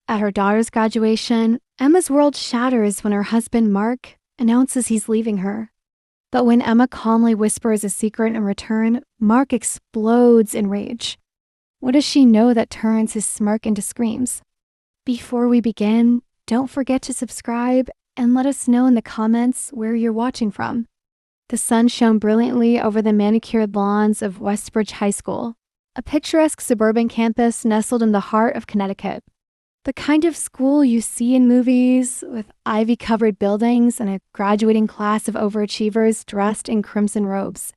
At her daughter's graduation, Emma's world shatters when her husband, Mark, announces he's leaving her. But when Emma calmly whispers a secret in return, Mark explodes in rage. What does she know that turns his smirk into screams? Before we begin, don't forget to subscribe and let us know in the comments where you're watching from. The sun shone brilliantly over the manicured lawns of Westbridge High School, a picturesque suburban campus nestled in the heart of Connecticut. The kind of school you see in movies, with ivy-covered buildings and a graduating class of overachievers dressed in crimson robes.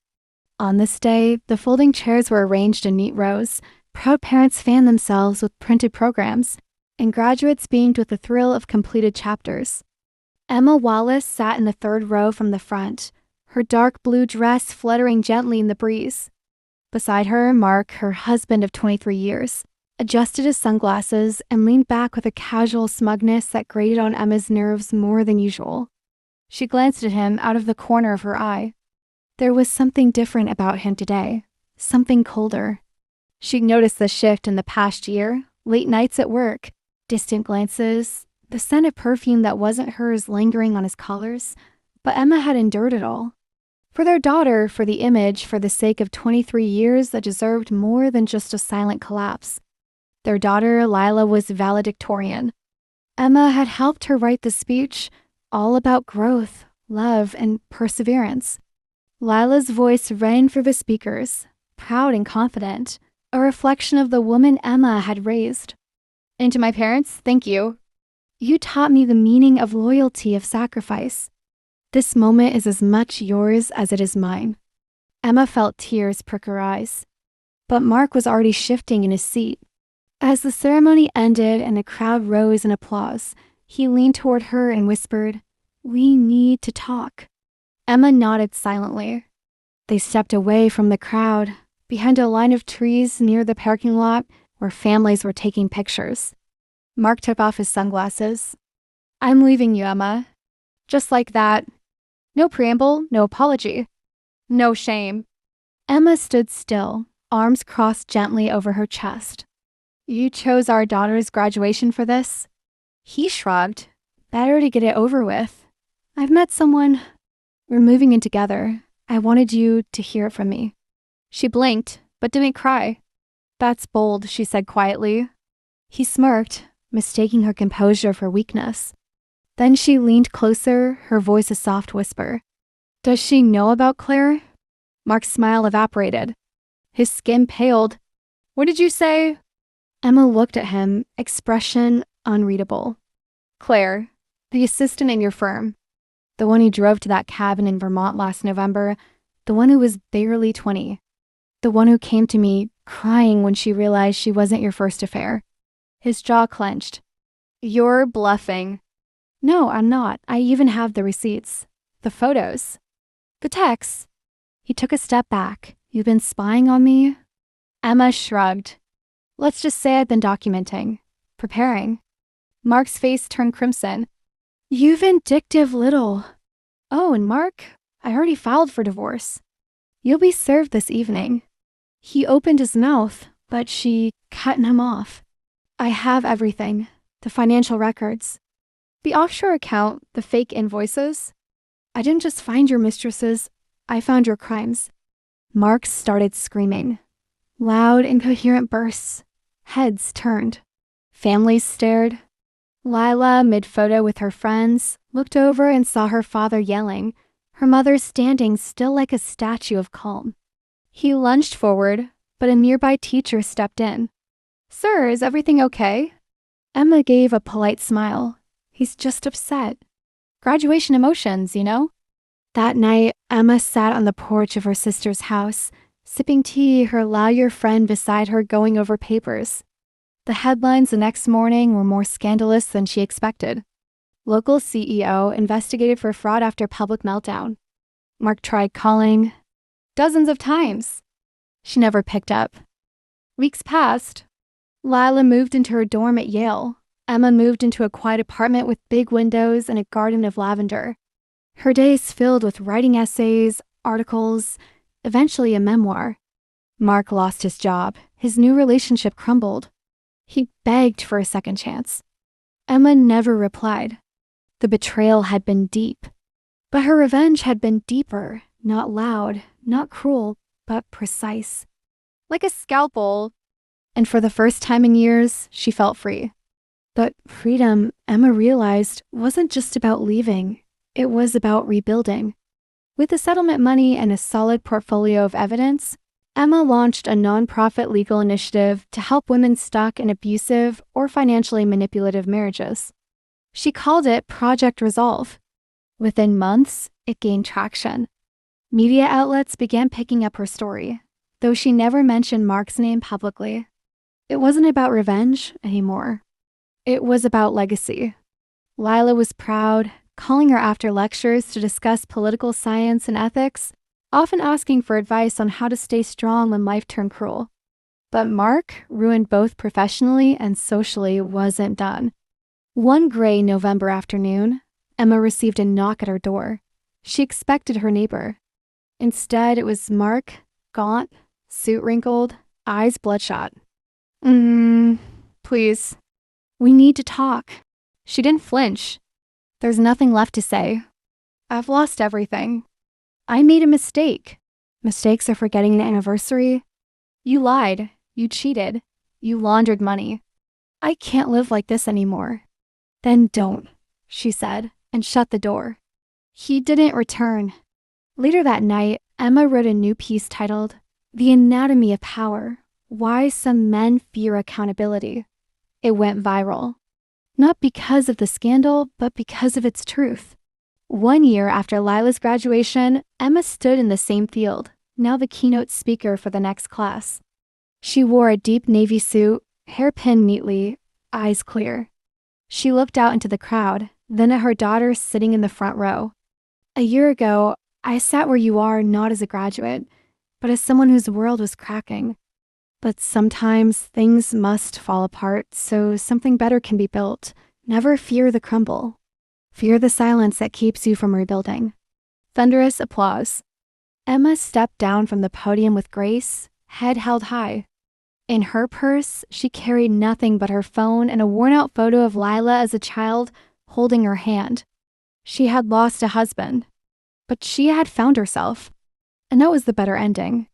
On this day, the folding chairs were arranged in neat rows. Proud parents fanned themselves with printed programs, and graduates beamed with the thrill of completed chapters. Emma Wallace sat in the third row from the front, her dark blue dress fluttering gently in the breeze. Beside her, Mark, her husband of 23 years, adjusted his sunglasses and leaned back with a casual smugness that grated on Emma's nerves more than usual. She glanced at him out of the corner of her eye. There was something different about him today, something colder. She'd noticed the shift in the past year, late nights at work, distant glances, the scent of perfume that wasn't hers lingering on his collars, but Emma had endured it all. For their daughter, for the image, for the sake of 23 years that deserved more than just a silent collapse. Their daughter, Lila, was valedictorian. Emma had helped her write the speech, all about growth, love, and perseverance. Lila's voice rang through the speakers, proud and confident, a reflection of the woman Emma had raised. And to my parents, thank you. You taught me the meaning of loyalty, of sacrifice. This moment is as much yours as it is mine. Emma felt tears prick her eyes. But Mark was already shifting in his seat. As the ceremony ended and the crowd rose in applause, he leaned toward her and whispered, "We need to talk." Emma nodded silently. They stepped away from the crowd, behind a line of trees near the parking lot where families were taking pictures. Mark took off his sunglasses. "I'm leaving you, Emma." Just like that. No preamble, no apology. No shame. Emma stood still, arms crossed gently over her chest. "You chose our daughter's graduation for this?" He shrugged. "Better to get it over with. I've met someone. We're moving in together. I wanted you to hear it from me." She blinked, but didn't cry. "That's bold," she said quietly. He smirked, mistaking her composure for weakness. Then she leaned closer, her voice a soft whisper. "Does she know about Claire?" Mark's smile evaporated. His skin paled. "What did you say?" Emma looked at him, expression unreadable. "Claire, the assistant in your firm. The one who drove to that cabin in Vermont last November. The one who was barely 20. The one who came to me crying when she realized she wasn't your first affair." His jaw clenched. "You're bluffing." "No, I'm not. I even have the receipts. The photos. The texts." He took a step back. "You've been spying on me?" Emma shrugged. "Let's just say I've been documenting. Preparing." Mark's face turned crimson. "You vindictive little." "Oh, and Mark, I already filed for divorce. You'll be served this evening." He opened his mouth, but she cut him off. "I have everything. The financial records. The offshore account, the fake invoices. I didn't just find your mistresses, I found your crimes." Mark started screaming. Loud, incoherent bursts. Heads turned. Families stared. Lila, mid-photo with her friends, looked over and saw her father yelling, her mother standing still like a statue of calm. He lunged forward, but a nearby teacher stepped in. "Sir, is everything okay?" Emma gave a polite smile. "He's just upset. Graduation emotions, you know?" That night, Emma sat on the porch of her sister's house, sipping tea, her lawyer friend beside her going over papers. The headlines the next morning were more scandalous than she expected. Local CEO investigated for fraud after public meltdown. Mark tried calling dozens of times. She never picked up. Weeks passed. Lila moved into her dorm at Yale. Emma moved into a quiet apartment with big windows and a garden of lavender. Her days filled with writing essays, articles, eventually a memoir. Mark lost his job. His new relationship crumbled. He begged for a second chance. Emma never replied. The betrayal had been deep, but her revenge had been deeper, not loud, not cruel, but precise. Like a scalpel. And for the first time in years, she felt free. But freedom, Emma realized, wasn't just about leaving. It was about rebuilding. With the settlement money and a solid portfolio of evidence, Emma launched a nonprofit legal initiative to help women stuck in abusive or financially manipulative marriages. She called it Project Resolve. Within months, it gained traction. Media outlets began picking up her story, though she never mentioned Mark's name publicly. It wasn't about revenge anymore. It was about legacy. Lila was proud, calling her after lectures to discuss political science and ethics, often asking for advice on how to stay strong when life turned cruel. But Mark, ruined both professionally and socially, wasn't done. One gray November afternoon, Emma received a knock at her door. She expected her neighbor. Instead, it was Mark, gaunt, suit wrinkled, eyes bloodshot. Please. We need to talk. She didn't flinch. There's nothing left to say. I've lost everything. I made a mistake. Mistakes are forgetting an anniversary. You lied. You cheated. You laundered money. I can't live like this anymore. Then don't, she said, and shut the door. He didn't return. Later that night, Emma wrote a new piece titled, The Anatomy of Power: Why Some Men Fear Accountability. It went viral. Not because of the scandal, but because of its truth. 1 year after Lila's graduation, Emma stood in the same field, now the keynote speaker for the next class. She wore a deep navy suit, hair pinned neatly, eyes clear. She looked out into the crowd, then at her daughter sitting in the front row. A year ago, I sat where you are not as a graduate, but as someone whose world was cracking. But sometimes things must fall apart so something better can be built. Never fear the crumble. Fear the silence that keeps you from rebuilding. Thunderous applause. Emma stepped down from the podium with grace, head held high. In her purse, she carried nothing but her phone and a worn-out photo of Lila as a child holding her hand. She had lost a husband, but she had found herself, and that was the better ending.